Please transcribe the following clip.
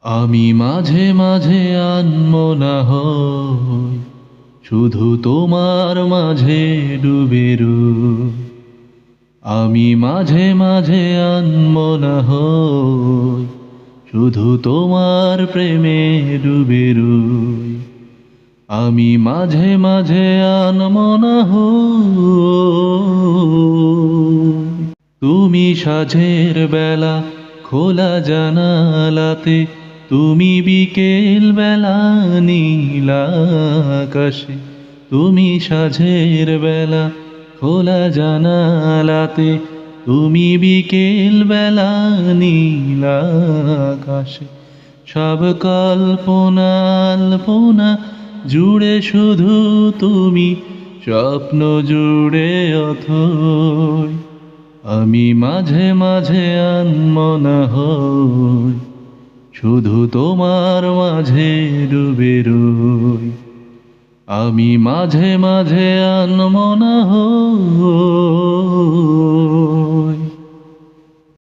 আমি মাঝে মাঝে আনমনা হই, শুধু তোমার মাঝে ডুবে রই। আমি মাঝে মাঝে আনমনা হই, শুধু তোমার প্রেমে ডুবে রই। আমি মাঝে মাঝে আনমনা হই। তুমি সাঁঝের বেলা খোলা জানালাতে, তুমি বিকেল বেলা নীল আকাশে। তুমি সাঁঝের বেলা খোলা জানালাতে, তুমি বিকেল বেলা নীল আকাশে। সব কল্পনা আলপনা জুড়ে শুধু তুমি, স্বপ্ন জুড়ে অথই। আমি মাঝে মাঝে আনমনা হই, শুধু তোমার মাঝে ডুবে রই। আমি মাঝে মাঝে আনমনা হই।